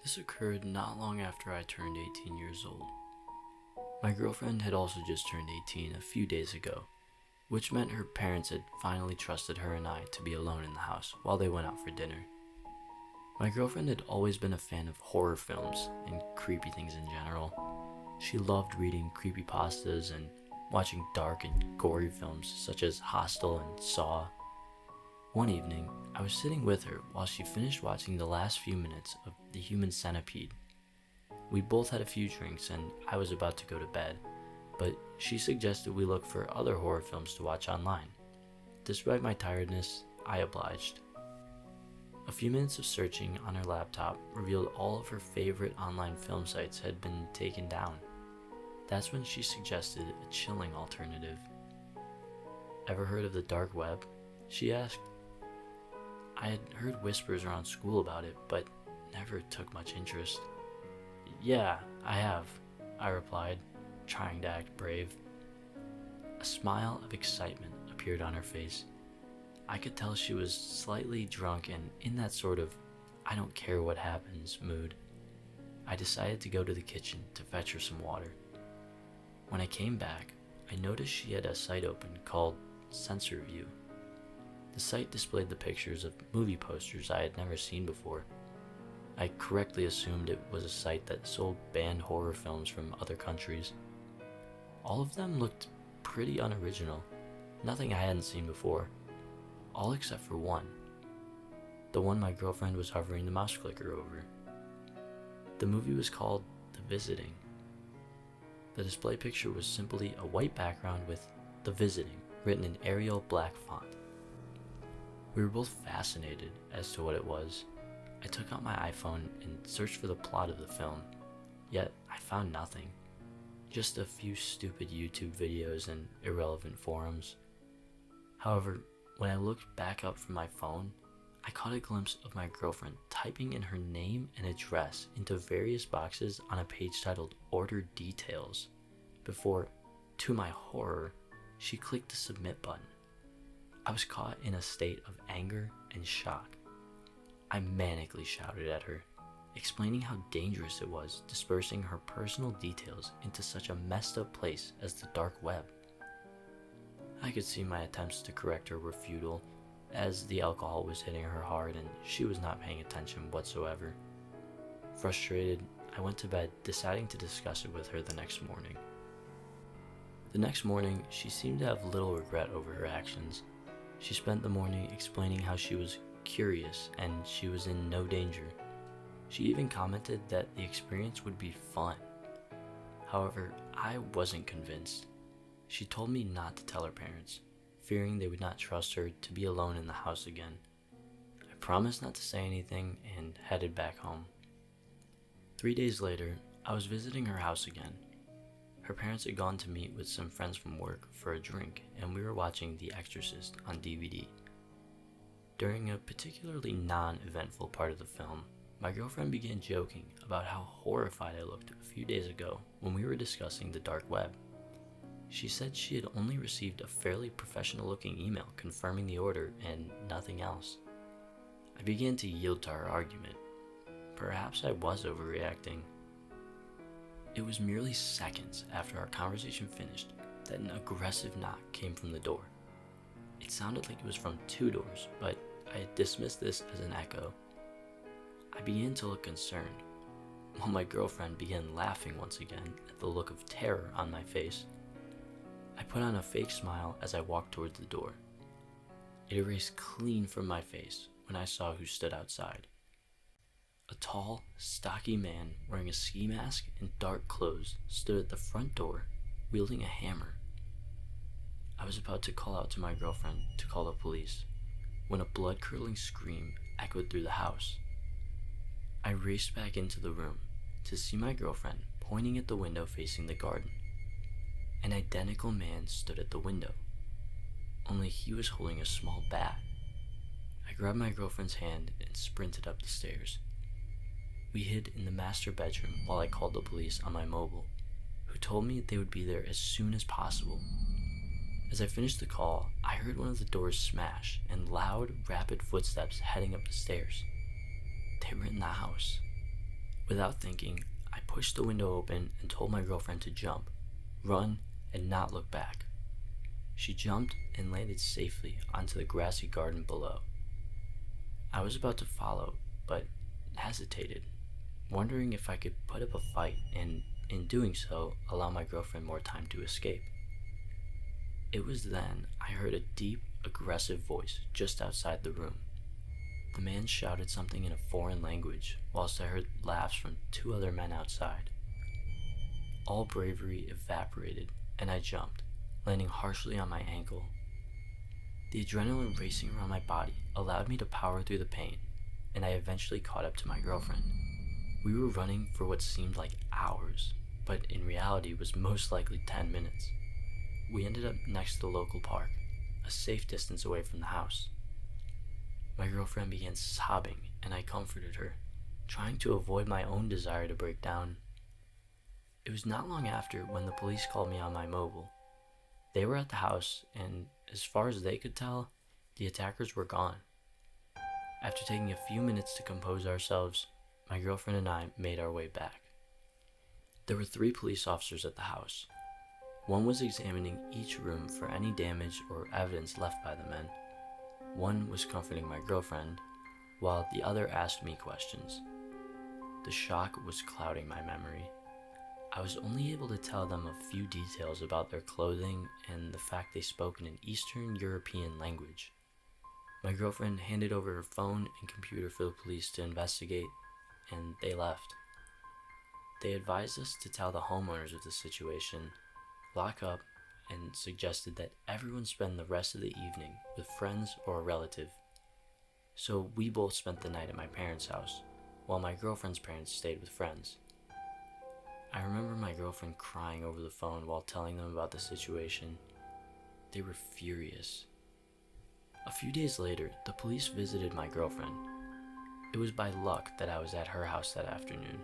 This occurred not long after I turned 18 years old. My girlfriend had also just turned 18 a few days ago, which meant her parents had finally trusted her and I to be alone in the house while they went out for dinner. My girlfriend had always been a fan of horror films and creepy things in general. She loved reading creepypastas and watching dark and gory films such as Hostel and Saw. One evening, I was sitting with her while she finished watching the last few minutes of The Human Centipede. We both had a few drinks and I was about to go to bed, but she suggested we look for other horror films to watch online. Despite my tiredness, I obliged. A few minutes of searching on her laptop revealed all of her favorite online film sites had been taken down. That's when she suggested a chilling alternative. "Ever heard of the dark web?" she asked. I had heard whispers around school about it, but never took much interest. "Yeah, I have," I replied, trying to act brave. A smile of excitement appeared on her face. I could tell she was slightly drunk and in that sort of "I don't care what happens" mood. I decided to go to the kitchen to fetch her some water. When I came back, I noticed she had a site open called Censor View. The site displayed the pictures of movie posters I had never seen before. I correctly assumed it was a site that sold banned horror films from other countries. All of them looked pretty unoriginal, nothing I hadn't seen before, all except for one. The one my girlfriend was hovering the mouse clicker over. The movie was called The Visiting. The display picture was simply a white background with The Visiting written in Arial black font. We were both fascinated as to what it was. I took out my iPhone and searched for the plot of the film, yet I found nothing. Just a few stupid YouTube videos and irrelevant forums. However, when I looked back up from my phone, I caught a glimpse of my girlfriend typing in her name and address into various boxes on a page titled Order Details, before, to my horror, she clicked the submit button. I was caught in a state of anger and shock. I manically shouted at her, explaining how dangerous it was dispersing her personal details into such a messed up place as the dark web. I could see my attempts to correct her were futile, as the alcohol was hitting her hard and she was not paying attention whatsoever. Frustrated, I went to bed, deciding to discuss it with her the next morning. The next morning, she seemed to have little regret over her actions. She spent the morning explaining how she was curious and she was in no danger. She even commented that the experience would be fun. However, I wasn't convinced. She told me not to tell her parents, fearing they would not trust her to be alone in the house again. I promised not to say anything and headed back home. 3 days later, I was visiting her house again. Her parents had gone to meet with some friends from work for a drink, and we were watching The Exorcist on DVD. During a particularly non-eventful part of the film, my girlfriend began joking about how horrified I looked a few days ago when we were discussing the dark web. She said she had only received a fairly professional-looking email confirming the order and nothing else. I began to yield to her argument. Perhaps I was overreacting. It was merely seconds after our conversation finished that an aggressive knock came from the door. It sounded like it was from 2 doors, but I had dismissed this as an echo. I began to look concerned, while my girlfriend began laughing once again at the look of terror on my face. I put on a fake smile as I walked towards the door. It erased clean from my face when I saw who stood outside. A tall, stocky man wearing a ski mask and dark clothes stood at the front door, wielding a hammer. I was about to call out to my girlfriend to call the police, when a blood-curdling scream echoed through the house. I raced back into the room to see my girlfriend pointing at the window facing the garden. An identical man stood at the window, only he was holding a small bat. I grabbed my girlfriend's hand and sprinted up the stairs. We hid in the master bedroom while I called the police on my mobile, who told me they would be there as soon as possible. As I finished the call, I heard one of the doors smash and loud, rapid footsteps heading up the stairs. They were in the house. Without thinking, I pushed the window open and told my girlfriend to jump, run, and not look back. She jumped and landed safely onto the grassy garden below. I was about to follow, but hesitated, wondering if I could put up a fight and, in doing so, allow my girlfriend more time to escape. It was then I heard a deep, aggressive voice just outside the room. The man shouted something in a foreign language, whilst I heard laughs from two other men outside. All bravery evaporated, and I jumped, landing harshly on my ankle. The adrenaline racing around my body allowed me to power through the pain, and I eventually caught up to my girlfriend. We were running for what seemed like hours, but in reality was most likely 10 minutes. We ended up next to the local park, a safe distance away from the house. My girlfriend began sobbing, and I comforted her, trying to avoid my own desire to break down. It was not long after when the police called me on my mobile. They were at the house, and as far as they could tell, the attackers were gone. After taking a few minutes to compose ourselves, my girlfriend and I made our way back. There were 3 police officers at the house. One was examining each room for any damage or evidence left by the men. One was comforting my girlfriend, while the other asked me questions. The shock was clouding my memory. I was only able to tell them a few details about their clothing and the fact they spoke in an Eastern European language. My girlfriend handed over her phone and computer for the police to investigate, and they left. They advised us to tell the homeowners of the situation, lock up, and suggested that everyone spend the rest of the evening with friends or a relative. So we both spent the night at my parents' house, while my girlfriend's parents stayed with friends. I remember my girlfriend crying over the phone while telling them about the situation. They were furious. A few days later, the police visited my girlfriend. It was by luck that I was at her house that afternoon.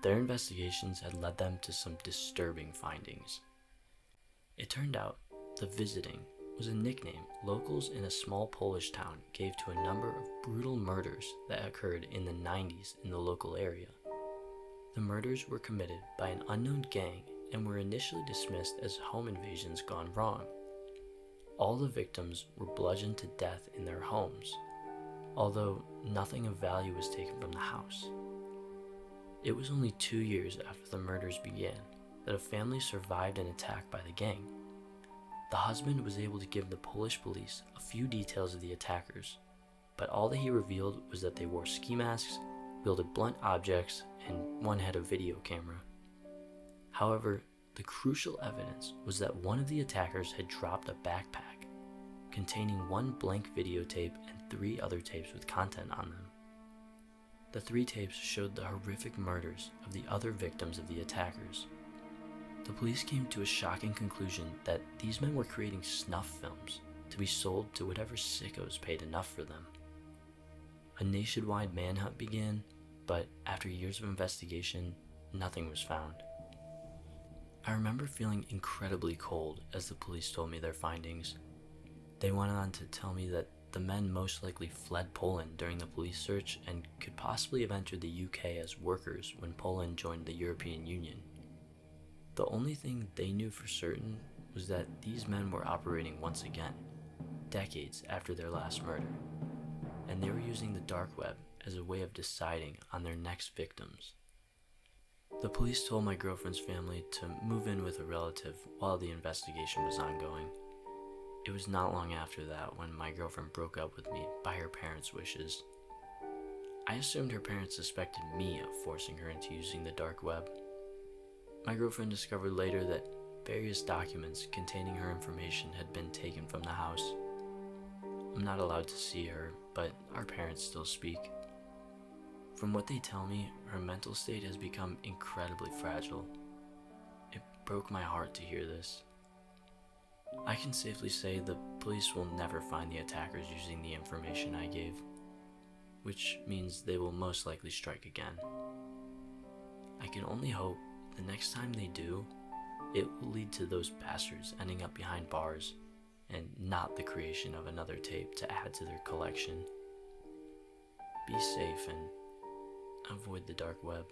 Their investigations had led them to some disturbing findings. It turned out the visiting was a nickname locals in a small Polish town gave to a number of brutal murders that occurred in the 90s in the local area. The murders were committed by an unknown gang and were initially dismissed as home invasions gone wrong. All the victims were bludgeoned to death in their homes, although nothing of value was taken from the house. It was only 2 years after the murders began that a family survived an attack by the gang. The husband was able to give the Polish police a few details of the attackers, but all that he revealed was that they wore ski masks, wielded blunt objects, and one had a video camera. However, the crucial evidence was that one of the attackers had dropped a backpack containing 1 blank videotape and 3 other tapes with content on them. The 3 tapes showed the horrific murders of the other victims of the attackers. The police came to a shocking conclusion that these men were creating snuff films to be sold to whatever sickos paid enough for them. A nationwide manhunt began, but after years of investigation, nothing was found. I remember feeling incredibly cold as the police told me their findings. They went on to tell me that the men most likely fled Poland during the police search and could possibly have entered the UK as workers when Poland joined the European Union. The only thing they knew for certain was that these men were operating once again, decades after their last murder, and they were using the dark web as a way of deciding on their next victims. The police told my girlfriend's family to move in with a relative while the investigation was ongoing. It was not long after that when my girlfriend broke up with me by her parents' wishes. I assumed her parents suspected me of forcing her into using the dark web. My girlfriend discovered later that various documents containing her information had been taken from the house. I'm not allowed to see her, but our parents still speak. From what they tell me, her mental state has become incredibly fragile. It broke my heart to hear this. I can safely say the police will never find the attackers using the information I gave, which means they will most likely strike again. I can only hope the next time they do, it will lead to those bastards ending up behind bars and not the creation of another tape to add to their collection. Be safe and avoid the dark web.